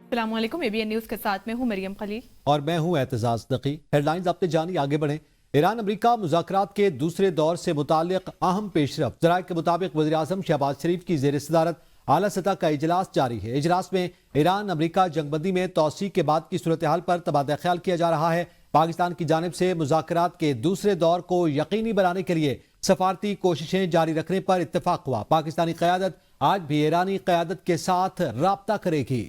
अस्सलाम वालेकुम, ABN news के साथ में हूँ मरियम खलील और मैं हूं एतजाज नकी। हेडलाइंस आपने जानी, आगे बढ़ें। ईरान अमेरिका मुज़ाकरात के दूसरे दौर से मुताल्लिक अहम पेशरफ। ज़राए के मुताबिक वज़ीर आज़म शहबाज शरीफ की ज़ेर सदारत आला सतह का इजलास जारी है। इजलास में ईरान अमेरिका जंगबंदी में तोसी के बाद की सूरत हाल पर तबादला ख्याल किया जा रहा है। पाकिस्तान की जानिब से मुज़ाकरात के दूसरे दौर को यकीनी बनाने के लिए सफारती कोशिशें जारी रखने पर इत्तेफाक हुआ। पाकिस्तानी क़यादत आज भी ईरानी क़यादत के साथ राब्ता करेगी।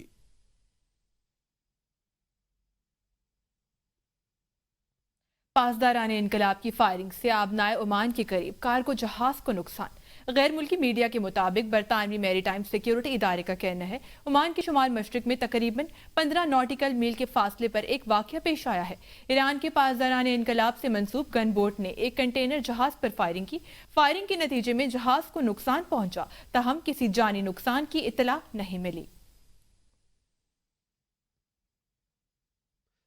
पासदारान इनकलाब की फायरिंग से आबनाए ओमान के करीब कारगो जहाज को नुकसान। गैर मुल्की मीडिया के मुताबिक बरतानवी मैरीटाइम सिक्योरिटी इदारे का कहना है ओमान के शुमाल मशरिक में तकरीबन 15 नॉटिकल मील के फासले पर एक वाकया पेश आया है। ईरान के पासदारान इनकलाब से मंसूब गन बोट ने एक कंटेनर जहाज पर फायरिंग की। फायरिंग के नतीजे में जहाज को नुकसान पहुंचा, ताहम किसी जानी नुकसान की इतला नहीं मिली।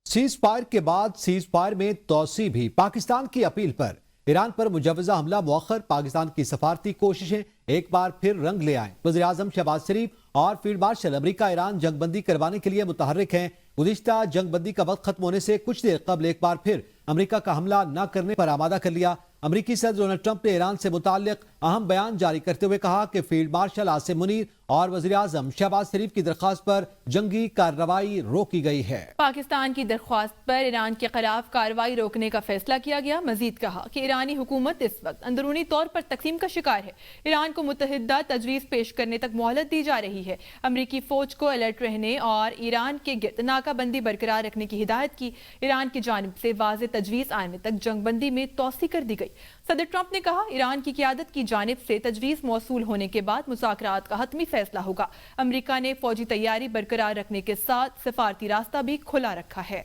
सीज फायर के बाद सीज फायर में तोसी भी। पाकिस्तान की अपील पर ईरान पर मुजव्वजा हमला मौखर। पाकिस्तान की सफारती कोशिशें एक बार फिर रंग ले आए। वज़ीर आज़म शहबाज शरीफ और फील्ड मार्शल अमेरिका ईरान जंगबंदी करवाने के लिए मुतहर्रिक हैं। गुज़िश्ता जंगबंदी का वक्त खत्म होने से कुछ देर कबल एक बार फिर अमेरिका का हमला न करने पर आमादा कर लिया। अमेरिकी सदर डोनाल्ड ट्रंप ने ईरान से मुताल्लिक अहम बयान जारी करते हुए कहा कि फील्ड मार्शल आसिम मुनीर और वज़ीर आज़म शहबाज शरीफ की दरख्वास्त पर जंगी कार्रवाई रोकी गई है। पाकिस्तान की दरख्वास्त पर ईरान के खिलाफ कार्रवाई रोकने का फैसला किया गया। मजीद कहा कि ईरानी हुकूमत इस वक्त अंदरूनी तौर पर तकसीम का शिकार है। ईरान को मुतहिदा तजवीज़ पेश करने तक मोहलत दी जा रही है। अमरीकी फौज को अलर्ट रहने और ईरान के गिर्द नाकाबंदी बरकरार रखने की हिदायत की। ईरान की जानिब से वाज़ेह तजवीज़ आने तक जंगबंदी में तोसी कर दी गई। सदर ट्रंप ने कहा ईरान की क़यादत की जानिब से तजवीज़ मौसूल होने के बाद मुज़ाकरात का हतमी फैसला होगा। अमेरिका ने फौजी तैयारी बरकरार रखने के साथ सफारती रास्ता भी खुला रखा है।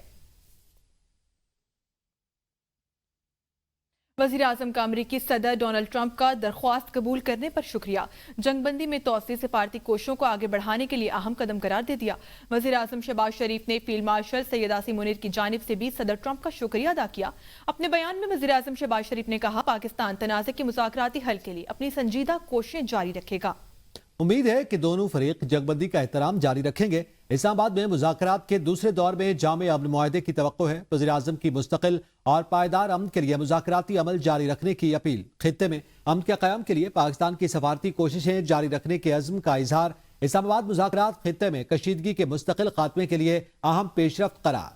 वज़ीर आज़म का अमरीकी सदर डोनाल्ड ट्रंप का दरख्वास्त कबूल करने पर शुक्रिया। जंगबंदी में तोसी सफारती कोशिशों को आगे बढ़ाने के लिए अहम कदम करार दे दिया। वज़ीर आज़म शहबाज शरीफ ने फील्ड मार्शल सैयद आसिम मुनीर की जानिब से भी सदर ट्रंप का शुक्रिया अदा किया। अपने बयान में वज़ीर आज़म शहबाज शरीफ ने कहा पाकिस्तान तनाज़े के मुज़ाकराती हल के लिए अपनी संजीदा कोशिशें जारी रखेगा। उम्मीद है कि दोनों फरीक जंगबंदी का एहतराम जारी रखेंगे। इस्लामाबाद में मुज़ाकरात के दूसरे दौर में जामे अमन मुआहदे की तवक्को है। वज़ीर आज़म की मुस्तकिल और पायदार अमन के लिए मुज़ाकराती अमल जारी रखने की अपील। खित्ते में अमन के क़याम के लिए पाकिस्तान की सफारती कोशिशें जारी रखने के अज़्म का इजहार। इस्लामाबाद मुज़ाकरात खित्ते में कशीदगी के मुस्तकिल खात्मे के लिए अहम पेशरफ्त करार।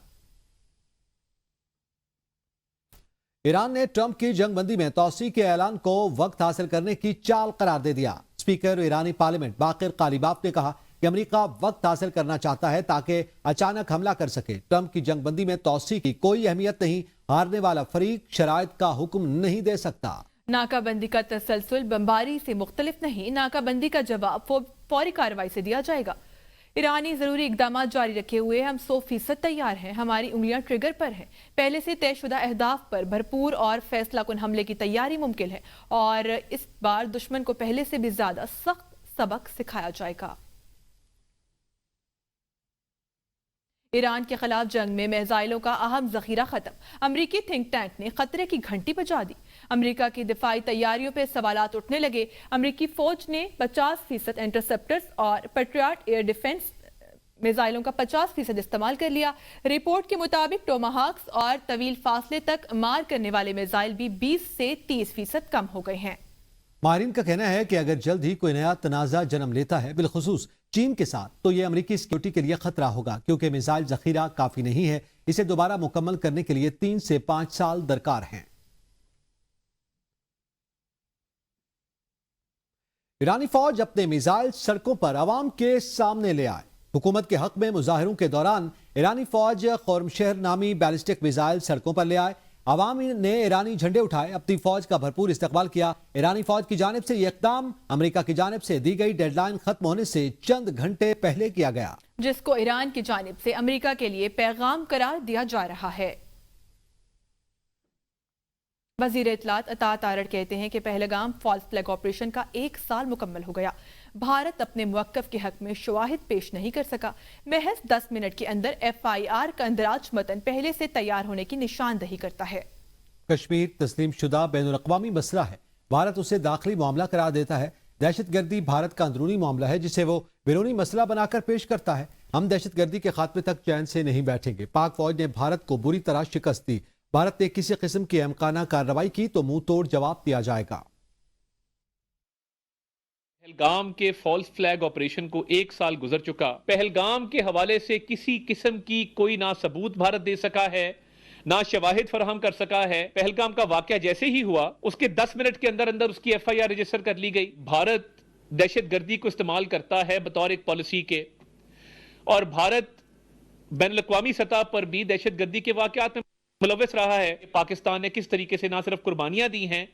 ईरान ने ट्रंप की जंगबंदी में तोसी के ऐलान को वक्त हासिल करने की चाल करार दे दिया। स्पीकर ईरानी पार्लियामेंट बाकिर कालिबाफ ने कहा कि अमेरिका वक्त हासिल करना चाहता है ताकि अचानक हमला कर सके। ट्रंप की जंगबंदी में तोसी की कोई अहमियत नहीं। हारने वाला फरीक शराइत का हुक्म नहीं दे सकता। नाकाबंदी का तसलसल बमबारी से मुख्तलिफ नहीं। नाकाबंदी का जवाब फौरी कार्रवाई से दिया जाएगा। ईरानी जरूरी इकदाम जारी रखे हुए हम 100% तैयार हैं। हमारी उंगलियां ट्रिगर पर हैं। पहले से तयशुदा अहदाफ पर भरपूर और फैसला कुन हमले की तैयारी मुमकिन है और इस बार दुश्मन को पहले से भी ज्यादा सख्त सबक सिखाया जाएगा। ईरान के खिलाफ जंग में मिसाइलों का अहम जखीरा खत्म। अमरीकी थिंक टैंक ने खतरे की घंटी बजा दी। अमरीका की दिफाई तैयारियों पर सवालात उठने लगे। अमरीकी फौज ने 50% इंटरसेप्टर्स और पेट्रियट एयर डिफेंस मिसाइलों का 50% इस्तेमाल कर लिया। रिपोर्ट के मुताबिक टोमाहाक्स और तवील फासले तक मार करने वाले मिसाइल भी 20 से 30% कम हो गए हैं। माहिरीन का कहना है कि अगर जल्द ही कोई नया तनाज़ा जन्म लेता है, बिलखुसूस चीन के साथ, तो यह अमरीकी सिक्योरिटी के लिए खतरा होगा, क्योंकि मिसाइल जखीरा काफी नहीं है। इसे दोबारा मुकम्मल करने के लिए 3 से 5 साल दरकार हैं। ईरानी फौज अपने मिसाइल सड़कों पर आवाम के सामने ले आए। हुकूमत के हक में मुजाहिरों के दौरान ईरानी फौज खौरमशहर नामी बैलिस्टिक मिसाइल सड़कों पर ले आए। अवाम ने ईरानी झंडे उठाए, अपनी फौज का भरपूर इस्तकबाल किया। ईरानी फौज की जानिब से यह इक़दाम अमेरिका की जानिब से दी गई डेडलाइन खत्म होने से चंद घंटे पहले किया गया, जिसको ईरान की जानिब से अमेरिका के लिए पैगाम करार दिया जा रहा है। वज़ीर इत्तलात अता तारड़ कहते हैं कि पहलगाम फॉल्स फ्लैग ऑपरेशन का 1 साल मुकम्मल हो गया। भारत अपने मुवक्कफ के हक में शवाहिद पेश नहीं कर सका। महज 10 मिनट के अंदर FIR का अंदराज मतन पहले से तैयार होने की निशानदही करता है। कश्मीर तस्लीम शुदा बैनुल-अक़वामी मसला है। भारत उसे दाखिली मामला करार देता है। दहशत गर्दी भारत का अंदरूनी मामला है जिसे वो बैरूनी मसला बनाकर पेश करता है। ہم دہشت گردی کے خاتمے تک چین سے نہیں بیٹھیں گے۔ پاک فوج نے بھارت کو بری طرح شکست دی۔ بھارت نے کسی قسم کی احمقانہ کارروائی کی تو منہ توڑ جواب دیا جائے گا۔ پہلگام کے فالس فلیگ آپریشن کو 1 سال گزر چکا۔ پہلگام کے حوالے سے کسی قسم کی کوئی نہ ثبوت بھارت دے سکا ہے، نہ شواہد فراہم کر سکا ہے۔ پہلگام کا واقعہ جیسے ہی ہوا اس کے 10 منٹ کے اندر اندر اس کی ایف آئی آر رجسٹر کر لی گئی۔ بھارت دہشت گردی کو استعمال کرتا ہے بطور ایک پالیسی کے، اور بھارت بین الاقوامی سطح پر بھی دہشت گردی کے واقعات میں ملوث رہا ہے۔ پاکستان نے کس طریقے سے نہ صرف قربانیاں دی ہیں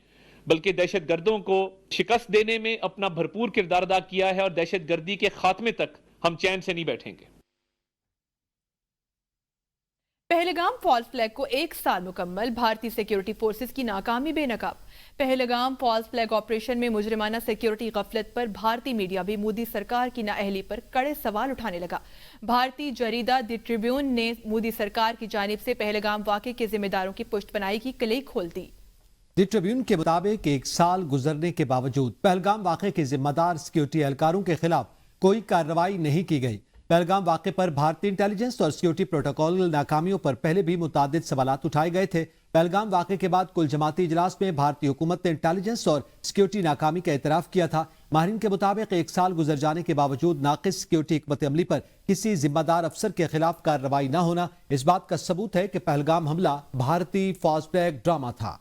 بلکہ دہشت گردوں کو شکست دینے میں اپنا بھرپور کردار ادا کیا ہے، اور دہشت گردی کے خاتمے تک ہم چین سے نہیں بیٹھیں گے۔ پہلگام فالس فلیگ کو 1 سال مکمل، بھارتی سیکیورٹی فورسز کی ناکامی بے نقاب۔ پہلگام فالس فلیگ آپریشن میں مجرمانہ سیکیورٹی غفلت پر بھارتی میڈیا بھی مودی سرکار کی نااہلی پر کڑے سوال اٹھانے لگا۔ بھارتی جریدہ دی ٹریبیون نے مودی سرکار کی جانب سے پہلگام واقعے کے ذمہ داروں کی پشت پناہی کی کلئی کھول دی۔ دی ٹریبیون کے مطابق 1 سال گزرنے کے باوجود پہلگام واقعے کے ذمہ دار سیکیورٹی اہلکاروں کے خلاف کوئی کارروائی نہیں کی گئی۔ پہلگام واقعے پر بھارتی انٹیلیجنس اور سیکیورٹی پروٹوکول ناکامیوں پر پہلے بھی متعدد سوالات اٹھائے گئے تھے۔ پہلگام واقعے کے بعد کل جماعتی اجلاس میں بھارتی حکومت نے انٹیلیجنس اور سیکیورٹی ناکامی کا اعتراف کیا تھا۔ ماہرین کے مطابق 1 سال گزر جانے کے باوجود ناقص سیکیورٹی حکمت عملی پر کسی ذمہ دار افسر کے خلاف کارروائی نہ ہونا اس بات کا ثبوت ہے کہ پہلگام حملہ بھارتی فالس فلیگ ڈرامہ تھا۔